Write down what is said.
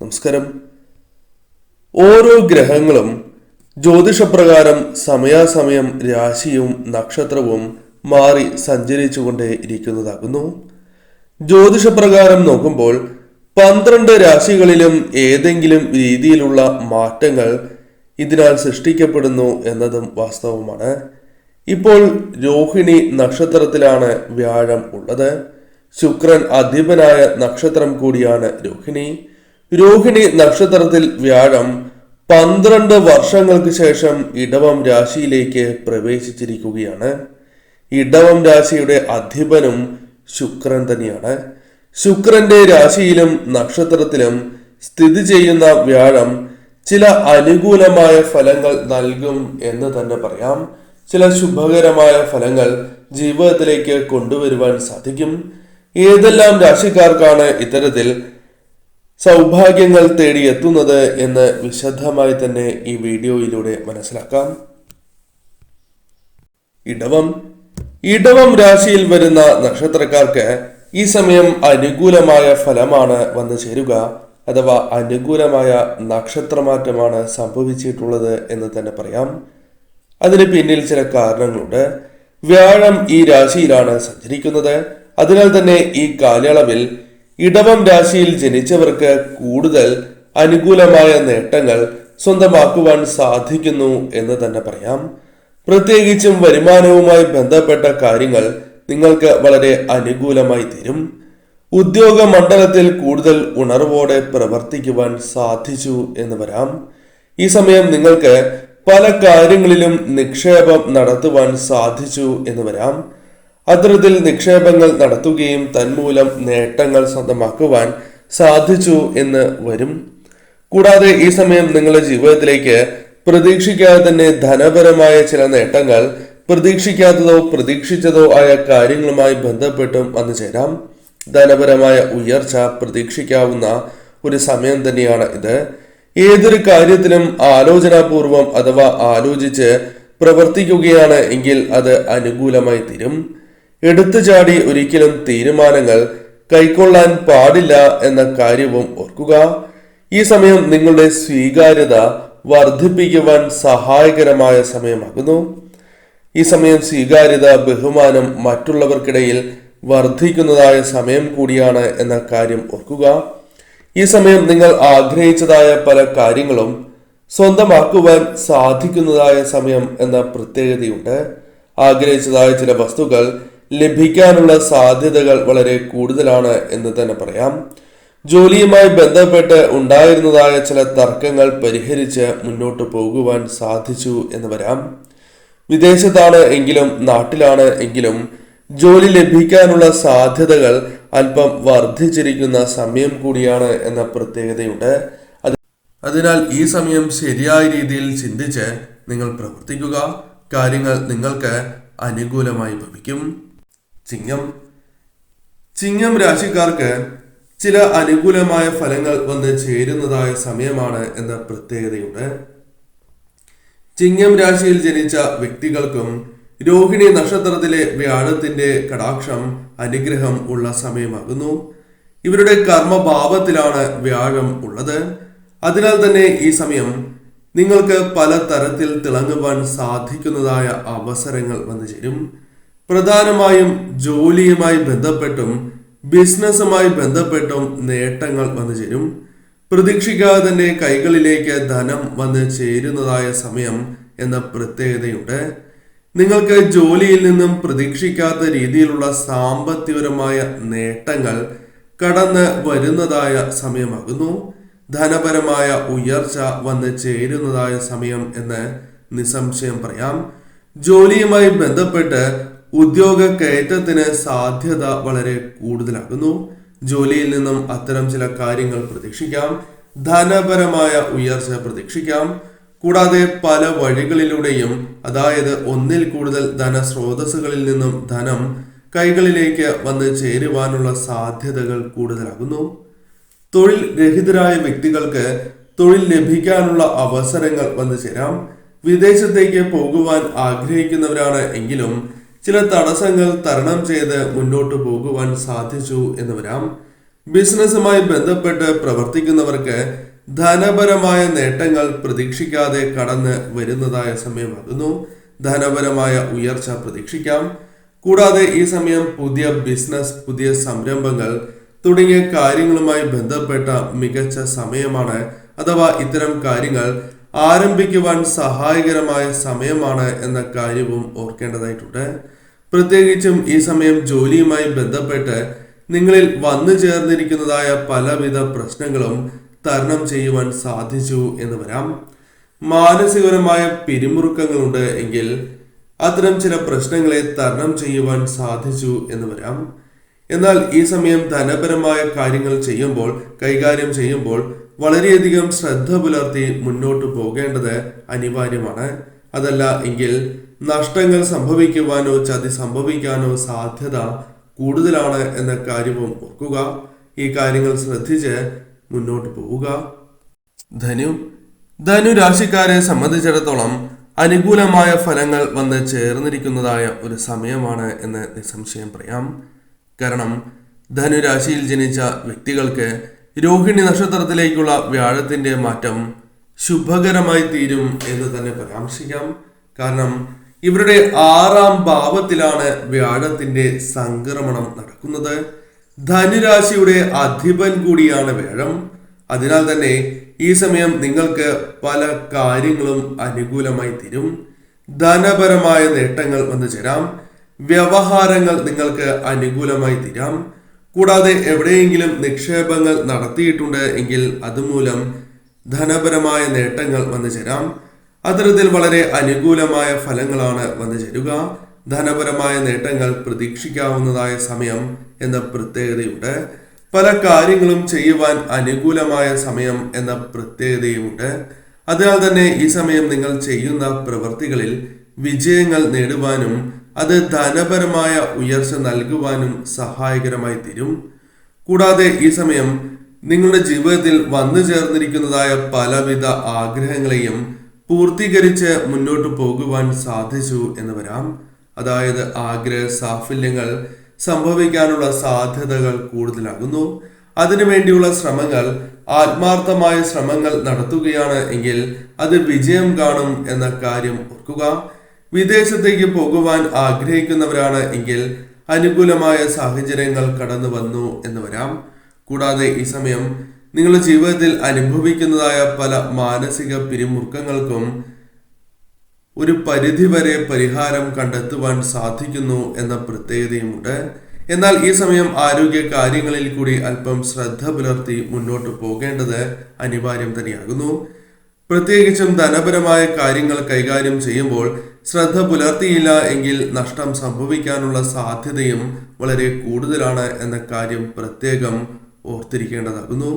നമസ്കാരം. ഓരോ ഗ്രഹങ്ങളും ജ്യോതിഷപ്രകാരം സമയാസമയം രാശിയും നക്ഷത്രവും മാറി സഞ്ചരിച്ചുകൊണ്ടേ ഇരിക്കുന്നതാകുന്നു. ജ്യോതിഷപ്രകാരം നോക്കുമ്പോൾ 12 രാശികളിലും ഏതെങ്കിലും രീതിയിലുള്ള മാറ്റങ്ങൾ ഇതിനാൽ സൃഷ്ടിക്കപ്പെടുന്നു എന്നതും വാസ്തവമാണ്. ഇപ്പോൾ രോഹിണി നക്ഷത്രത്തിലാണ് വ്യാഴം ഉള്ളത്. ശുക്രൻ അധിപനായ നക്ഷത്രം കൂടിയാണ് രോഹിണി. രോഹിണി നക്ഷത്രത്തിൽ വ്യാഴം 12 വർഷങ്ങൾക്ക് ശേഷം ഇടവം രാശിയിലേക്ക് പ്രവേശിച്ചിരിക്കുകയാണ്. ഇടവം രാശിയുടെ അധിപനും ശുക്രൻ തന്നെയാണ്. ശുക്രന്റെ രാശിയിലും നക്ഷത്രത്തിലും സ്ഥിതി ചെയ്യുന്ന വ്യാഴം ചില അനുകൂലമായ ഫലങ്ങൾ നൽകും എന്ന് തന്നെ പറയാം. ചില ശുഭകരമായ ഫലങ്ങൾ ജീവിതത്തിലേക്ക് കൊണ്ടുവരുവാൻ സാധിക്കും. ഏതെല്ലാം രാശിക്കാർക്കാണ് ഇത്തരത്തിൽ സൗഭാഗ്യങ്ങൾ തേടിയെത്തുന്നത് എന്ന് വിശദമായി തന്നെ ഈ വീഡിയോയിലൂടെ മനസ്സിലാക്കാം. ഇടവം രാശിയിൽ വരുന്ന നക്ഷത്രക്കാർക്ക് ഈ സമയം അനുകൂലമായ ഫലമാണ് വന്നു ചേരുക, അഥവാ അനുകൂലമായ നക്ഷത്രമാറ്റമാണ് സംഭവിച്ചിട്ടുള്ളത് എന്ന് തന്നെ പറയാം. അതിന് പിന്നിൽ ചില കാരണങ്ങളുണ്ട്. വ്യാഴം ഈ രാശിയിലാണ് സഞ്ചരിക്കുന്നത്. അതിനാൽ തന്നെ ഈ കാലയളവിൽ ഇടവം രാശിയിൽ ജനിച്ചവർക്ക് കൂടുതൽ അനുകൂലമായ നേട്ടങ്ങൾ സ്വന്തമാക്കുവാൻ സാധിക്കുന്നു എന്ന് തന്നെ പറയാം. പ്രത്യേകിച്ചും വരുമാനവുമായി ബന്ധപ്പെട്ട കാര്യങ്ങൾ നിങ്ങൾക്ക് വളരെ അനുകൂലമായി തീരും. ഉദ്യോഗ മണ്ഡലത്തിൽ കൂടുതൽ ഉണർവോടെ പ്രവർത്തിക്കുവാൻ സാധിച്ചു എന്ന് വരാം. ഈ സമയം നിങ്ങൾക്ക് പല കാര്യങ്ങളിലും നിക്ഷേപം നടത്തുവാൻ സാധിച്ചു എന്ന് വരാം. അത്തരത്തിൽ നിക്ഷേപങ്ങൾ നടത്തുകയും തന്മൂലം നേട്ടങ്ങൾ സ്വന്തമാക്കുവാൻ സാധിച്ചു എന്ന് വരും. കൂടാതെ ഈ സമയം നിങ്ങളുടെ ജീവിതത്തിലേക്ക് പ്രതീക്ഷിക്കാതെ തന്നെ ധനപരമായ ചില നേട്ടങ്ങൾ പ്രതീക്ഷിക്കാത്തതോ പ്രതീക്ഷിച്ചതോ ആയ കാര്യങ്ങളുമായി ബന്ധപ്പെട്ടും വന്നു ചേരാം. ധനപരമായ ഉയർച്ച പ്രതീക്ഷിക്കാവുന്ന ഒരു സമയം തന്നെയാണ് ഇത്. ഏതൊരു കാര്യത്തിലും ആലോചനാപൂർവം അഥവാ ആലോചിച്ച് പ്രവർത്തിക്കുകയാണ് എങ്കിൽ അത് അനുകൂലമായി തീരും. എടുത്തു ചാടി ഒരിക്കലും തീരുമാനങ്ങൾ കൈക്കൊള്ളാൻ പാടില്ല എന്ന കാര്യവും ഓർക്കുക. ഈ സമയം നിങ്ങളുടെ സ്വീകാര്യത വർദ്ധിപ്പിക്കുവാൻ സഹായകരമായ സമയമാകുന്നു. ഈ സമയം സ്വീകാര്യത, ബഹുമാനം മറ്റുള്ളവർക്കിടയിൽ വർദ്ധിക്കുന്നതായ സമയം കൂടിയാണ് എന്ന കാര്യം ഓർക്കുക. ഈ സമയം നിങ്ങൾ ആഗ്രഹിച്ചതായ പല കാര്യങ്ങളും സ്വന്തമാക്കുവാൻ സാധിക്കുന്നതായ സമയം എന്ന പ്രത്യേകതയുണ്ട്. ആഗ്രഹിച്ചതായ ചില വസ്തുക്കൾ ലഭിക്കാനുള്ള സാധ്യതകൾ വളരെ കൂടുതലാണ് എന്ന് തന്നെ പറയാം. ജോലിയുമായി ബന്ധപ്പെട്ട് ഉണ്ടായിരുന്നതായ ചില തർക്കങ്ങൾ പരിഹരിച്ച് മുന്നോട്ട് പോകുവാൻ സാധിച്ചു എന്ന് വരാം. വിദേശത്താണ് എങ്കിലും നാട്ടിലാണ് എങ്കിലും ജോലി ലഭിക്കാനുള്ള സാധ്യതകൾ അല്പം വർദ്ധിച്ചിരിക്കുന്ന സമയം കൂടിയാണ് എന്ന പ്രത്യേകതയുണ്ട്. അതിനാൽ ഈ സമയം ശരിയായ രീതിയിൽ ചിന്തിച്ച് നിങ്ങൾ പ്രവർത്തിക്കുക. കാര്യങ്ങൾ നിങ്ങൾക്ക് അനുകൂലമായി ഭവിക്കും. ചിങ്ങം രാശിക്കാർക്ക് ചില അനുകൂലമായ ഫലങ്ങൾ വന്ന് ചേരുന്നതായ സമയമാണ് എന്ന പ്രത്യേകതയുണ്ട്. ചിങ്ങം രാശിയിൽ ജനിച്ച വ്യക്തികൾക്കും രോഹിണി നക്ഷത്രത്തിലെ വ്യാഴത്തിന്റെ കടാക്ഷം, അനുഗ്രഹം ഉള്ള സമയമാകുന്നു. ഇവരുടെ കർമ്മഭാവത്തിലാണ് വ്യാഴം ഉള്ളത്. അതിനാൽ തന്നെ ഈ സമയം നിങ്ങൾക്ക് പല തരത്തിൽ തിളങ്ങുവാൻ സാധിക്കുന്നതായ അവസരങ്ങൾ വന്നു ചേരും. പ്രധാനമായും ജോലിയുമായി ബന്ധപ്പെട്ടും ബിസിനസ്സുമായി ബന്ധപ്പെട്ടും നേട്ടങ്ങൾ വന്നു ചേരും. പ്രതീക്ഷിക്കാതെ തന്നെ കൈകളിലേക്ക് ധനം വന്ന് ചേരുന്നതായ സമയം എന്ന പ്രത്യേകതയുണ്ട്. നിങ്ങൾക്ക് ജോലിയിൽ നിന്നും പ്രതീക്ഷിക്കാത്ത രീതിയിലുള്ള സാമ്പത്തികപരമായ നേട്ടങ്ങൾ കടന്ന് വരുന്നതായ സമയമാകുന്നു. ധനപരമായ ഉയർച്ച വന്ന് ചേരുന്നതായ സമയം എന്ന് നിസ്സംശയം പറയാം. ജോലിയുമായി ബന്ധപ്പെട്ട് ഉദ്യോഗ കയറ്റത്തിന് സാധ്യത വളരെ കൂടുതലാകുന്നു. ജോലിയിൽ നിന്നും അത്തരം ചില കാര്യങ്ങൾ പ്രതീക്ഷിക്കാം. ധനപരമായ ഉയർച്ച പ്രതീക്ഷിക്കാം. കൂടാതെ പല വഴികളിലൂടെയും, അതായത് ഒന്നിൽ കൂടുതൽ ധനസ്രോതസ്സുകളിൽ നിന്നും ധനം കൈകളിലേക്ക് വന്ന് ചേരുവാനുള്ള സാധ്യതകൾ കൂടുതലാകുന്നു. തൊഴിൽ രഹിതരായ വ്യക്തികൾക്ക് തൊഴിൽ ലഭിക്കാനുള്ള അവസരങ്ങൾ വന്നു ചേരാം. വിദേശത്തേക്ക് പോകുവാൻ ആഗ്രഹിക്കുന്നവരാണ് എങ്കിലും ചില തടസ്സങ്ങൾ തരണം ചെയ്ത് മുന്നോട്ട് പോകുവാൻ സാധിച്ചു എന്ന് വരാം. ബിസിനസ്സുമായി ബന്ധപ്പെട്ട് പ്രവർത്തിക്കുന്നവർക്ക് ധനപരമായ നേട്ടങ്ങൾ പ്രതീക്ഷിക്കാതെ കടന്ന് വരുന്നതായ സമയമാകുന്നു. ധനപരമായ ഉയർച്ച പ്രതീക്ഷിക്കാം. കൂടാതെ ഈ സമയം പുതിയ ബിസിനസ്, പുതിയ സംരംഭങ്ങൾ തുടങ്ങിയ കാര്യങ്ങളുമായി ബന്ധപ്പെട്ട മികച്ച സമയമാണ്. അഥവാ ഇത്തരം കാര്യങ്ങൾ ആരംഭിക്കുവാൻ സഹായകരമായ സമയമാണ് എന്ന കാര്യവും ഓർക്കേണ്ടതായിട്ടുണ്ട്. പ്രത്യേകിച്ചും ഈ സമയം ജോലിയുമായി ബന്ധപ്പെട്ട് നിങ്ങളിൽ വന്നു ചേർന്നിരിക്കുന്നതായ പലവിധ പ്രശ്നങ്ങളും തരണം ചെയ്യുവാൻ സാധിച്ചു എന്ന് വരാം. മാനസികപരമായ പിരിമുറുക്കങ്ങളുണ്ട് എങ്കിൽ അത്തരം ചില പ്രശ്നങ്ങളെ തരണം ചെയ്യുവാൻ സാധിച്ചു എന്ന് വരാം. എന്നാൽ ഈ സമയം ധനപരമായ കാര്യങ്ങൾ കൈകാര്യം ചെയ്യുമ്പോൾ വളരെയധികം ശ്രദ്ധ പുലർത്തി മുന്നോട്ട് പോകേണ്ടത് അനിവാര്യമാണ്. അതല്ല എങ്കിൽ നഷ്ടങ്ങൾ സംഭവിക്കുവാനോ ചതി സംഭവിക്കാനോ സാധ്യത കൂടുതലാണ് എന്ന കാര്യവും ഓർക്കുക. ഈ കാര്യങ്ങൾ ശ്രദ്ധിച്ച് മുന്നോട്ട് പോവുക. ധനുരാശിക്കാരെ സംബന്ധിച്ചിടത്തോളം അനുകൂലമായ ഫലങ്ങൾ വന്ന് ചേർന്നിരിക്കുന്നതായ ഒരു സമയമാണ് എന്ന് നിസ്സംശയം പറയാം. കാരണം ധനുരാശിയിൽ ജനിച്ച വ്യക്തികൾക്ക് രോഹിണി നക്ഷത്രത്തിലേക്കുള്ള വ്യാഴത്തിന്റെ മാറ്റം ശുഭകരമായി തീരും എന്ന് തന്നെ പരാമർശിക്കാം. കാരണം ഇവരുടെ 6ാം ഭാവത്തിലാണ് വ്യാഴത്തിന്റെ സംക്രമണം നടക്കുന്നത്. ധനുരാശിയുടെ അധിപൻ കൂടിയാണ് വ്യാഴം. അതിനാൽ തന്നെ ഈ സമയം നിങ്ങൾക്ക് പല കാര്യങ്ങളും അനുകൂലമായി തീരും. ധനപരമായ നേട്ടങ്ങൾ വന്നു ചേരാം. വ്യവഹാരങ്ങൾ നിങ്ങൾക്ക് അനുകൂലമായി തീരാം. കൂടാതെ എവിടെയെങ്കിലും നിക്ഷേപങ്ങൾ നടത്തിയിട്ടുണ്ട് എങ്കിൽ അതുമൂലം ധനപരമായ നേട്ടങ്ങൾ വന്നു ചേരാം. അത്തരത്തിൽ വളരെ അനുകൂലമായ ഫലങ്ങളാണ് വന്നു ചേരുക. ധനപരമായ നേട്ടങ്ങൾ പ്രതീക്ഷിക്കാവുന്നതായ സമയം എന്ന പ്രത്യേകതയുണ്ട്. പല കാര്യങ്ങളും ചെയ്യുവാൻ അനുകൂലമായ സമയം എന്ന പ്രത്യേകതയുമുണ്ട്. അതിനാൽ തന്നെ ഈ സമയം നിങ്ങൾ ചെയ്യുന്ന പ്രവൃത്തികളിൽ വിജയങ്ങൾ നേടുവാനും അത് ധനപരമായ ഉയർച്ച നൽകുവാനും സഹായകരമായി തീരും. കൂടാതെ ഈ സമയം നിങ്ങളുടെ ജീവിതത്തിൽ വന്നു ചേർന്നിരിക്കുന്നതായ പലവിധ ആഗ്രഹങ്ങളെയും പൂർത്തീകരിച്ച് മുന്നോട്ട് പോകുവാൻ സാധിച്ചു എന്ന് വരാം. അതായത് ആഗ്രഹ സാഫല്യങ്ങൾ സംഭവിക്കാനുള്ള സാധ്യതകൾ കൂടുതലാകുന്നു. അതിനുവേണ്ടിയുള്ള ശ്രമങ്ങൾ, ആത്മാർത്ഥമായ ശ്രമങ്ങൾ നടത്തുകയാണ് എങ്കിൽ അത് വിജയം കാണും എന്ന കാര്യം ഓർക്കുക. വിദേശത്തേക്ക് പോകുവാൻ ആഗ്രഹിക്കുന്നവരാണ് എങ്കിൽ അനുകൂലമായ സാഹചര്യങ്ങൾ കടന്നു വന്നു എന്ന് വരാം. കൂടാതെ ഈ സമയം നിങ്ങളുടെ ജീവിതത്തിൽ അനുഭവിക്കുന്നതായ പല മാനസിക പിരിമുറുക്കങ്ങൾക്കും ഒരു പരിധിവരെ പരിഹാരം കണ്ടെത്തുവാൻ സാധിക്കുന്നു എന്ന പ്രത്യേകതയുമുണ്ട്. എന്നാൽ ഈ സമയം ആരോഗ്യ കാര്യങ്ങളിൽ കൂടി അല്പം ശ്രദ്ധ പുലർത്തി മുന്നോട്ട് പോകേണ്ടത് അനിവാര്യം തന്നെയാകുന്നു. പ്രത്യേകിച്ചും ധനപരമായ കാര്യങ്ങൾ കൈകാര്യം ചെയ്യുമ്പോൾ ശ്രദ്ധ പുലർത്തിയില്ല എങ്കിൽ നഷ്ടം സംഭവിക്കാനുള്ള സാധ്യതയും വളരെ കൂടുതലാണ് എന്ന കാര്യം പ്രത്യേകം ഓർത്തിരിക്കേണ്ടതാകുന്നു.